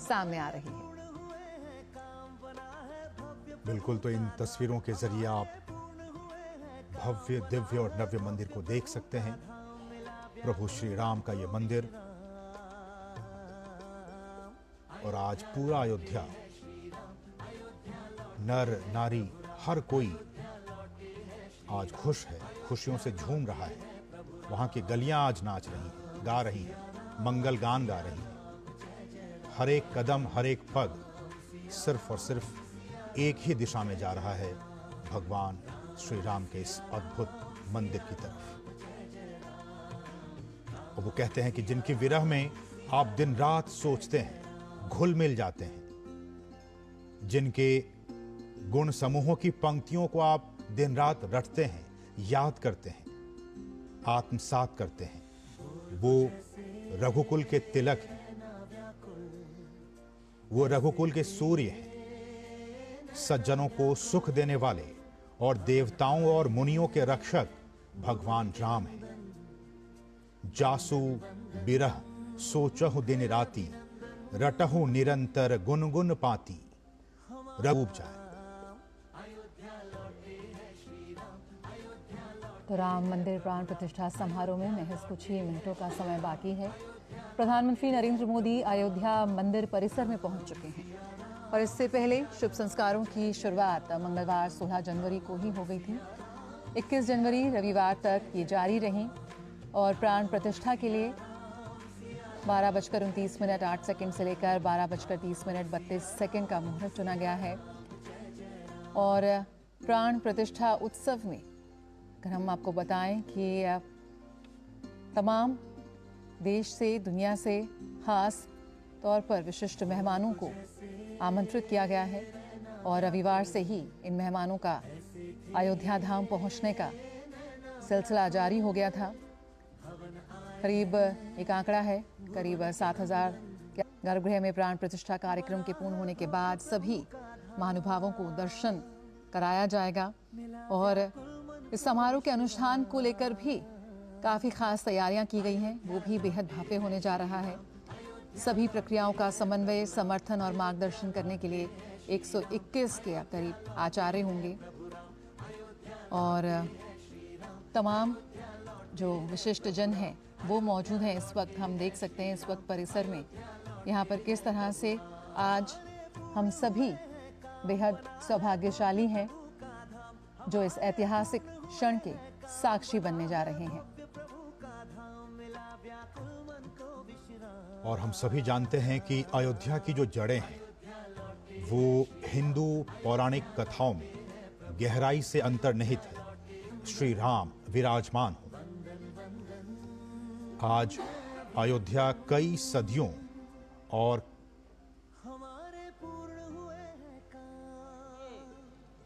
सामने आ रही है। बिल्कुल, तो इन तस्वीरों के जरिए आप भव्य, दिव्य और नव्य मंदिर को देख सकते हैं। प्रभु श्री राम का ये मंदिर, और आज पूरा अयोध्या, नर नारी हर कोई आज खुश है, खुशियों से झूम रहा है। वहां की गलियां आज नाच रही हैं, गा रही हैं, मंगल गान गा रही हैं। हर एक कदम, हर एक पग सिर्फ और सिर्फ एक ही दिशा में जा रहा है, भगवान श्री राम के इस अद्भुत मंदिर की तरफ। और वो कहते हैं कि जिनकी विरह में आप दिन रात सोचते हैं, घुल मिल जाते हैं, जिनके गुण समूहों की पंक्तियों को आप दिन रात रटते हैं, याद करते हैं, आत्मसात करते हैं, वो रघुकुल के तिलक हैं, वो रघुकुल के सूर्य हैं, सज्जनों को सुख देने वाले और देवताओं और मुनियों के रक्षक भगवान राम हैं। जासु बिरह सोचहु दिन राती, रटहु निरंतर गुनगुन पाती, रघुब जाए। तो राम मंदिर प्राण प्रतिष्ठा समारोह में महज कुछ ही मिनटों का समय बाकी है। प्रधानमंत्री नरेंद्र मोदी अयोध्या मंदिर परिसर में पहुंच चुके हैं और इससे पहले शुभ संस्कारों की शुरुआत मंगलवार 16 जनवरी को ही हो गई थी। 21 जनवरी रविवार तक ये जारी रही और प्राण प्रतिष्ठा के लिए 12:29:08 से लेकर 12:30:32 का मुहूर्त चुना गया है। और प्राण प्रतिष्ठा उत्सव में अगर हम आपको बताएं कि तमाम देश से, दुनिया से खास तौर पर विशिष्ट मेहमानों को आमंत्रित किया गया है और रविवार से ही इन मेहमानों का अयोध्या धाम पहुंचने का सिलसिला जारी हो गया था। करीब एक आंकड़ा है, करीब 7,000 गर्भगृह में प्राण प्रतिष्ठा कार्यक्रम के पूर्ण होने के बाद सभी महानुभावों को दर्शन कराया जाएगा। और इस समारोह के अनुष्ठान को लेकर भी काफ़ी खास तैयारियां की गई हैं, वो भी बेहद भव्य होने जा रहा है। सभी प्रक्रियाओं का समन्वय, समर्थन और मार्गदर्शन करने के लिए 121 के करीब आचार्य होंगे और तमाम जो विशिष्ट जन हैं वो मौजूद हैं। इस वक्त हम देख सकते हैं इस वक्त परिसर में यहाँ पर किस तरह से आज हम सभी बेहद सौभाग्यशाली हैं जो इस ऐतिहासिक क्षण के साक्षी बनने जा रहे हैं। और हम सभी जानते हैं कि अयोध्या की जो जड़ें हैं वो हिंदू पौराणिक कथाओं में गहराई से अंतर्निहित है। श्री राम विराजमान हो। आज अयोध्या कई सदियों और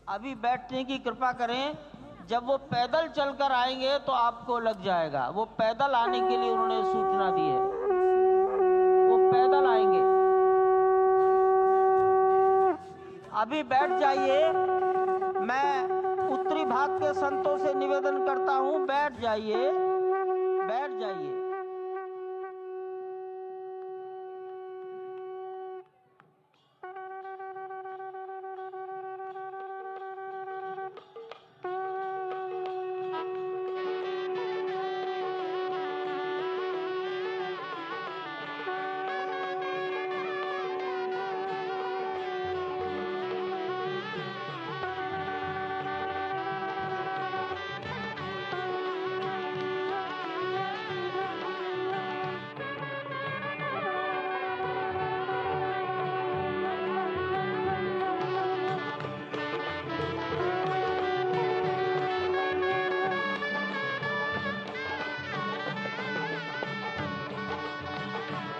अभी बैठने की कृपा करें। जब वो पैदल चलकर आएंगे तो आपको लग जाएगा। वो पैदल आने के लिए उन्होंने सूचना दी है, वो पैदल आएंगे। अभी बैठ जाइए। मैं उत्तरी भाग के संतों से निवेदन करता हूं, बैठ जाइए, बैठ जाइए।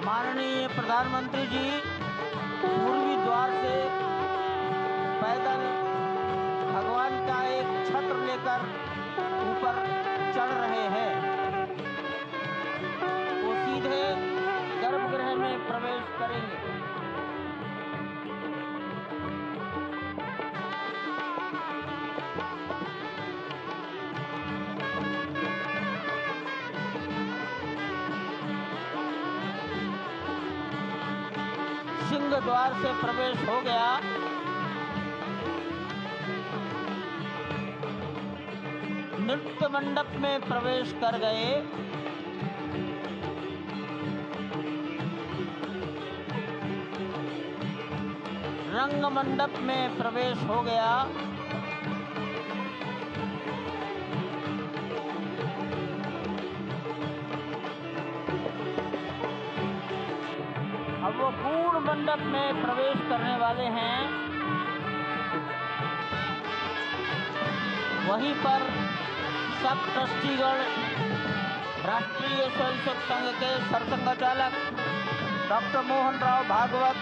माननीय प्रधानमंत्री जी पूर्वी द्वार से पैदल भगवान का एक छत्र लेकर ऊपर चढ़ रहे हैं। वो सीधे गर्भगृह में प्रवेश करेंगे। सिंह द्वार से प्रवेश हो गया। नृत्य मंडप में प्रवेश कर गए। रंग मंडप में प्रवेश हो गया। अब वो पूर्ण मंडप में प्रवेश करने वाले हैं। वहीं पर सब ट्रस्टीगण, राष्ट्रीय स्वयंसेवक संघ के सरसंघचालक डॉक्टर मोहन राव भागवत,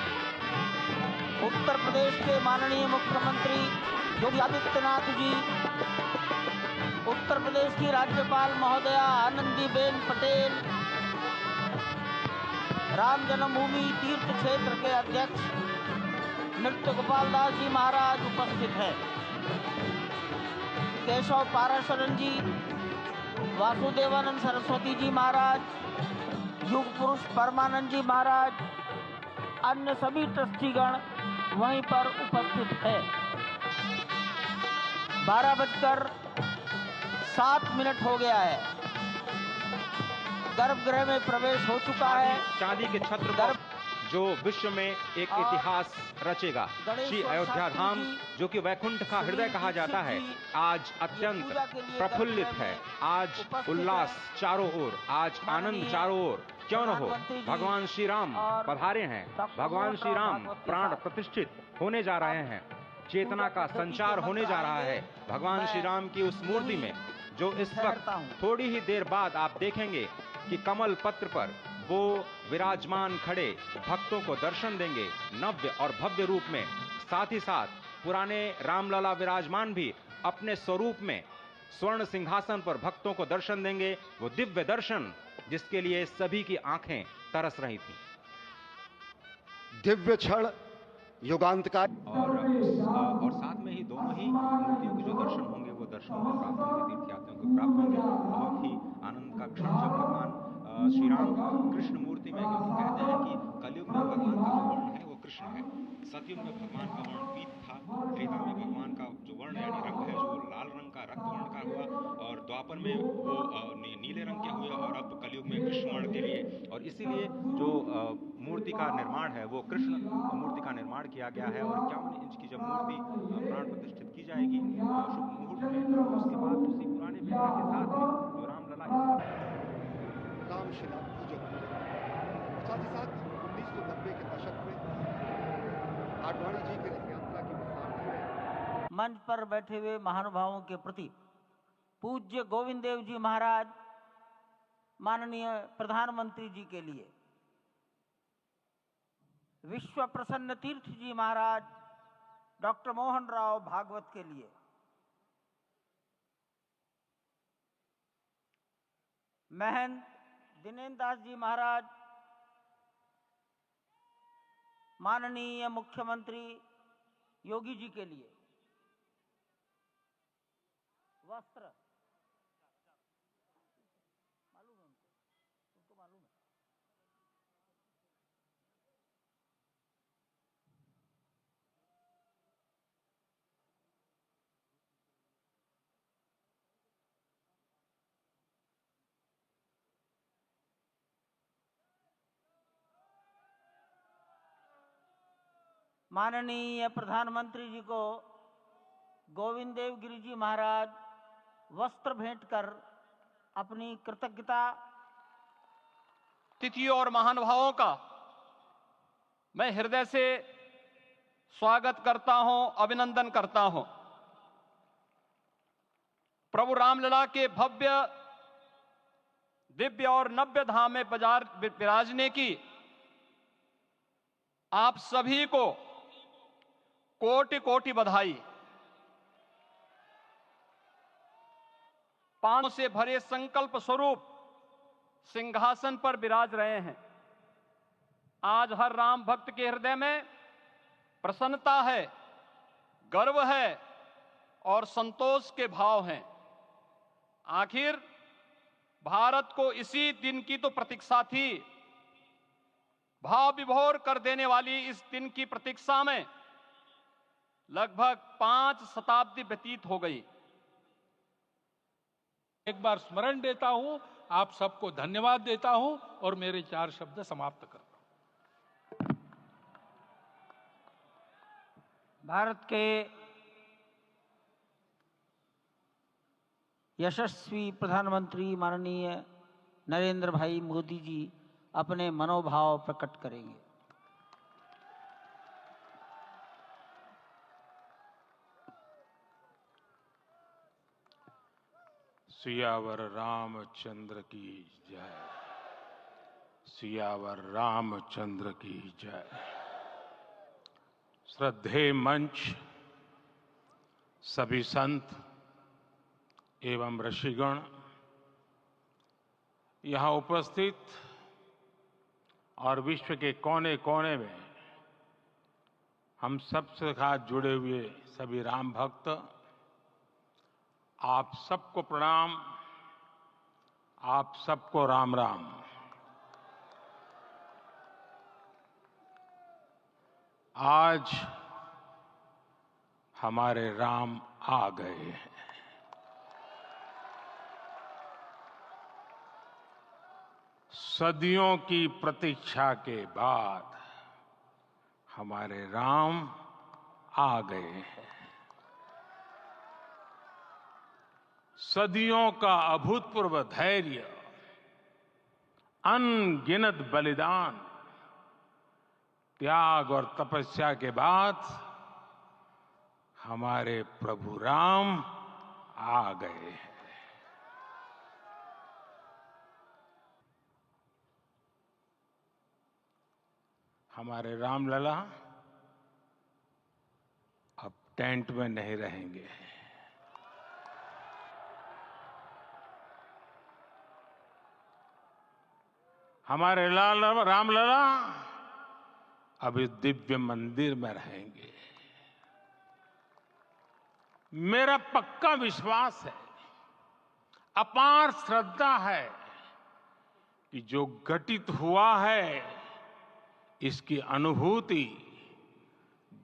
उत्तर प्रदेश के माननीय मुख्यमंत्री योगी आदित्यनाथ जी, उत्तर प्रदेश की राज्यपाल महोदया आनंदीबेन पटेल, राम जन्मभूमि तीर्थ क्षेत्र के अध्यक्ष नृत्य गोपाल दास जी महाराज उपस्थित हैं। केशव पाराशरन जी, वासुदेवानंद सरस्वती जी महाराज, युग पुरुष परमानंद जी महाराज, अन्य सभी ट्रस्टीगण वहीं पर उपस्थित है। 12:07 हो गया है। गर्भगृह में प्रवेश हो चुका है। चांदी के छत्र पर जो विश्व में एक इतिहास रचेगा। श्री अयोध्या धाम, जो कि वैकुंठ का हृदय कहा जाता है, आज अत्यंत प्रफुल्लित है। आज उल्लास चारों ओर, आज आनंद चारों ओर। क्यों न हो, भगवान श्री राम पधारे हैं। भगवान श्री राम प्राण प्रतिष्ठित होने जा रहे हैं। चेतना का संचार होने जा रहा है भगवान श्री राम की उस मूर्ति में, जो इस वक्त थोड़ी ही देर बाद आप देखेंगे कि कमल पत्र पर वो विराजमान खड़े भक्तों को दर्शन देंगे नव्य और भव्य रूप में। साथ ही साथ पुराने रामलला विराजमान भी अपने स्वरूप में स्वर्ण सिंहासन पर भक्तों को दर्शन देंगे। वो दिव्य दर्शन जिसके लिए सभी की आंखें तरस रही थी। दिव्य क्षण युगांतकार और साथ में ही दोनों ही मूर्तियों के जो दर्शन होंगे वो दर्शन प्राप्त होंगे, तीर्थयात्रियों को प्राप्त होंगे। बहुत ही आनंद का क्षण जब भगवान श्री राम कृष्ण मूर्ति में, क्योंकि कहते हैं कि कलयुग में भगवान का जो वर्ण है वो कृष्ण है। सतयुग में भगवान का वर्ण पीत था। त्रेता में भगवान का जो वर्ण यानी रंग है जो लाल रंग का रक्त वर्ण का हुआ, और द्वापर में वो नीले रंग के हुए, और अब कलयुग में कृष्ण वर्ण के लिए। और इसीलिए जो मूर्ति का निर्माण है वो कृष्ण मूर्ति का निर्माण किया गया है। और 51 इंच की जब मूर्ति प्राण प्रतिष्ठित की जाएगी शुभ मुहूर्त में, उसके बाद उसी पुराने विग्रह के साथ में जो रामलला रामशिला पूजक हुए। साथ ही साथ 1990 के दशक में आडवाणी जी की रथ यात्रा की मिसाल मंच पर बैठे हुए महानुभावों के प्रति पूज्य गोविंद देव जी महाराज, माननीय प्रधानमंत्री जी के लिए, विश्व प्रसन्न तीर्थ जी महाराज डॉक्टर मोहन राव भागवत के लिए, महंत दिनेन्द्र दास जी महाराज, माननीय मुख्यमंत्री योगी जी के लिए वस्त्र, मालूम है उनको मालूम है। माननीय प्रधानमंत्री जी को गोविंद देव गिरि जी महाराज वस्त्र भेंट कर अपनी कृतज्ञता। अतिथियों और महानुभावों का मैं हृदय से स्वागत करता हूं, अभिनंदन करता हूं। प्रभु रामलला के भव्य, दिव्य और नव्य धाम में विराजने की आप सभी को कोटि कोटि बधाई। पांच से भरे संकल्प स्वरूप सिंहासन पर विराज रहे हैं। आज हर राम भक्त के हृदय में प्रसन्नता है, गर्व है और संतोष के भाव हैं। आखिर भारत को इसी दिन की तो प्रतीक्षा थी भाव विभोर कर देने वाली इस दिन की प्रतीक्षा में लगभग 5 शताब्दी व्यतीत हो गई। एक बार स्मरण देता हूं, आप सबको धन्यवाद देता हूं और मेरे 4 शब्द समाप्त करता हूं। भारत के यशस्वी प्रधानमंत्री माननीय नरेंद्र भाई मोदी जी अपने मनोभाव प्रकट करेंगे। सियावर रामचंद्र की जय। सियावर रामचंद्र की जय। श्रद्धेय मंच, सभी संत एवं ऋषिगण, यहां उपस्थित और विश्व के कोने कोने में हम सबसे साथ जुड़े हुए सभी राम भक्त, आप सबको प्रणाम, आप सबको राम राम। आज हमारे राम आ गए हैं। सदियों की प्रतीक्षा के बाद हमारे राम आ गए हैं। सदियों का अभूतपूर्व धैर्य, अनगिनत बलिदान, त्याग और तपस्या के बाद हमारे प्रभु राम आ गए हैं। हमारे रामलला अब टेंट में नहीं रहेंगे। हमारे रामलला अब इस दिव्य मंदिर में रहेंगे। मेरा पक्का विश्वास है, अपार श्रद्धा है कि जो घटित हुआ है इसकी अनुभूति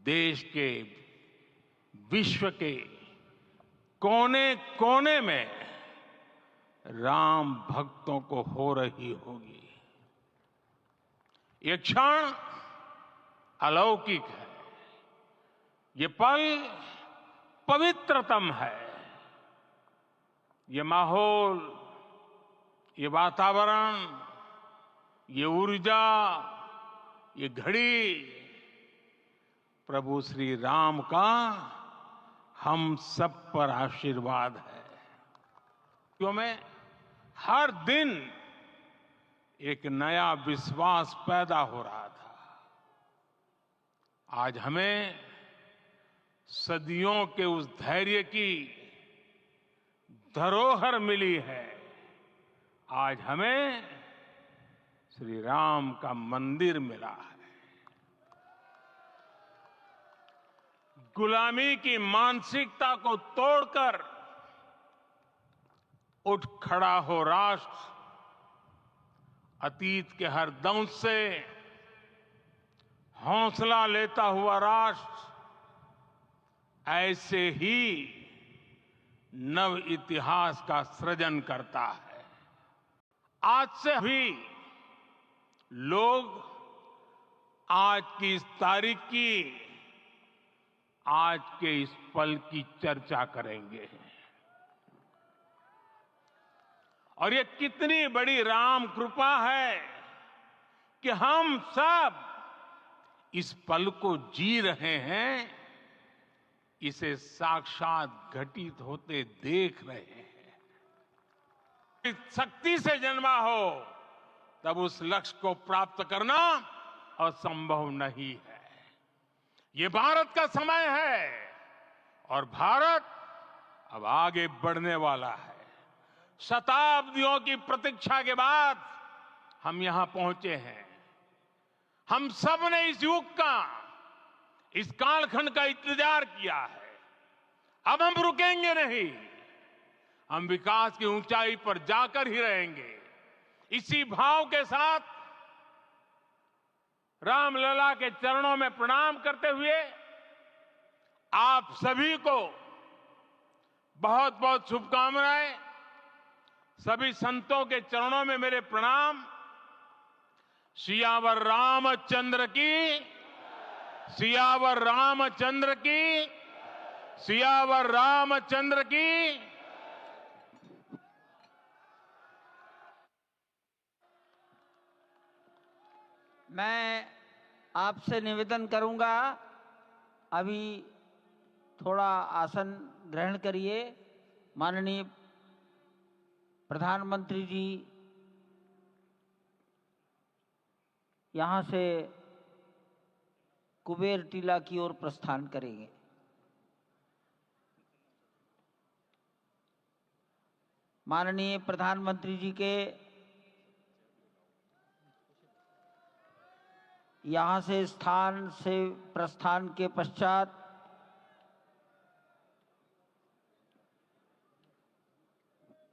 देश के, विश्व के कोने कोने में राम भक्तों को हो रही होगी। ये क्षण अलौकिक है, ये पल पवित्रतम है। ये माहौल, ये वातावरण, ये ऊर्जा, ये घड़ी प्रभु श्री राम का हम सब पर आशीर्वाद है। क्यों में हर दिन एक नया विश्वास पैदा हो रहा था। आज हमें सदियों के उस धैर्य की धरोहर मिली है। आज हमें श्री राम का मंदिर मिला है। गुलामी की मानसिकता को तोड़कर उठ खड़ा हो राष्ट्र। अतीत के हर दंश से हौसला लेता हुआ राष्ट्र ऐसे ही नव इतिहास का सृजन करता है। आज से भी लोग आज की इस तारीख की, आज के इस पल की चर्चा करेंगे और ये कितनी बड़ी राम कृपा है कि हम सब इस पल को जी रहे हैं, इसे साक्षात घटित होते देख रहे हैं। इस शक्ति से जन्मा हो तब उस लक्ष्य को प्राप्त करना असंभव नहीं है। ये भारत का समय है और भारत अब आगे बढ़ने वाला है। शताब्दियों की प्रतीक्षा के बाद हम यहां पहुंचे हैं। हम सब ने इस युग का, इस कालखंड का इंतजार किया है। अब हम रुकेंगे नहीं, हम विकास की ऊंचाई पर जाकर ही रहेंगे। इसी भाव के साथ रामलला के चरणों में प्रणाम करते हुए आप सभी को बहुत बहुत शुभकामनाएं। सभी संतों के चरणों में मेरे प्रणाम। सियावर रामचंद्र की, सियावर रामचंद्र की, सियावर रामचंद्र की। मैं आपसे निवेदन करूंगा, अभी थोड़ा आसन ग्रहण करिए। माननीय प्रधानमंत्री जी यहाँ से कुबेर टीला की ओर प्रस्थान करेंगे। माननीय प्रधानमंत्री जी के यहाँ से स्थान से प्रस्थान के पश्चात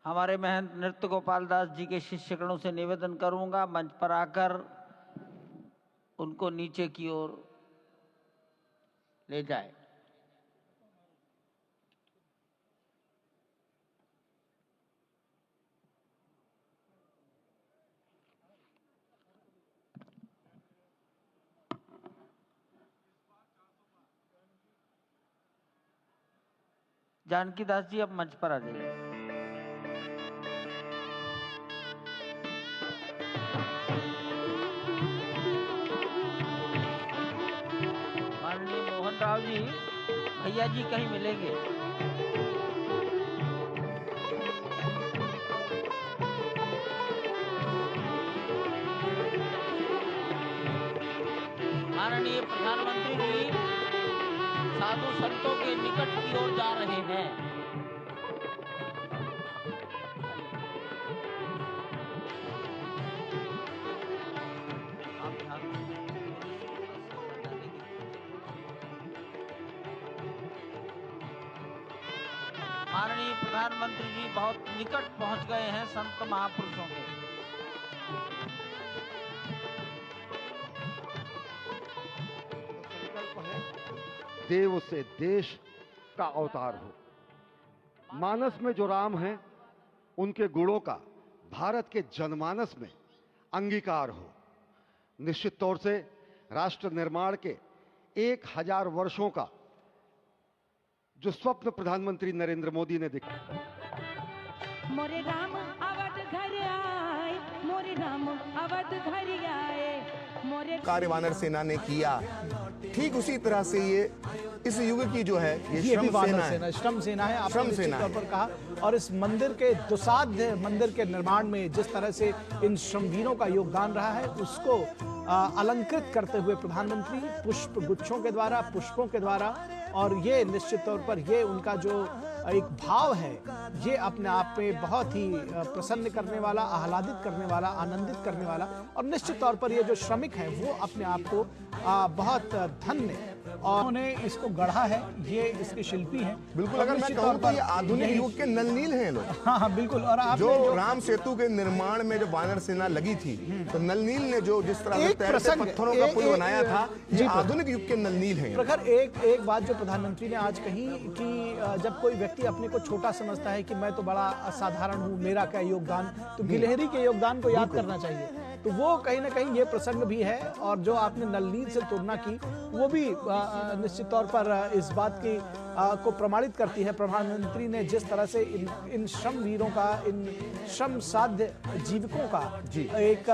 हमारे महंत नृत्य गोपाल दास जी के शिष्यगणों से निवेदन करूंगा, मंच पर आकर उनको नीचे की ओर ले जाए। जानकी दास जी अब मंच पर आ जाइए। माननीय मोहन राव जी, भैया जी कहीं मिलेंगे। माननीय प्रधानमंत्री जी साधु संतों के निकट की ओर जा रहे हैं। माननीय प्रधानमंत्री जी बहुत निकट पहुंच गए हैं संत महापुरुषों के। संकल्प है देव से देश का अवतार हो। मानस में जो राम हैं, उनके गुणों का भारत के जनमानस में अंगीकार हो। निश्चित तौर से राष्ट्र निर्माण के 1000 वर्षों का जो स्वप्न प्रधानमंत्री नरेंद्र मोदी ने देखा। मोरे राम अवध घर आए, मोरे राम अवध घर आए, मोरे कार्य वानर सेना ने किया, ठीक उसी तरह से ये इस युग की जो है ये श्रम सेना है। आपने निश्चित तौर पर कहा। और इस मंदिर के दुसाध्य मंदिर के निर्माण में जिस तरह से इन श्रमवीरों का योगदान रहा है, उसको अलंकृत करते हुए प्रधानमंत्री पुष्प गुच्छों के द्वारा, पुष्पों के द्वारा, और ये निश्चित तौर पर ये उनका जो एक भाव है, ये अपने आप में बहुत ही प्रसन्न करने वाला, आह्लादित करने वाला, आनंदित करने वाला। और निश्चित तौर पर ये जो श्रमिक हैं वो अपने आप को बहुत धन्य, और उन्होंने इसको गढ़ा है, ये इसके शिल्पी हैं। बिल्कुल, अगर मैं कहूं तो ये आधुनिक युग के नलनील हैं लोग। हाँ, बिल्कुल। और आप जो राम सेतु के निर्माण में जो वानर सेना लगी थी, तो नलनील ने जो जिस तरह से तैरते पत्थरों का पुल बनाया था, ये आधुनिक युग के नलनील हैं। प्रखर एक बात जो प्रधानमंत्री ने आज कही कि जब कोई व्यक्ति अपने को छोटा समझता है कि मैं तो बड़ा असाधारण हूँ, मेरा क्या योगदान, तो गिलहरी के योगदान को याद करना चाहिए। तो वो कहीं ना कहीं ये प्रसंग भी है। और जो आपने नलनील से तुलना की, वो भी निश्चित तौर पर इस बात की को प्रमाणित करती है। प्रधानमंत्री ने जिस तरह से इन श्रम वीरों का, इन श्रम साध्य जीविकों का एक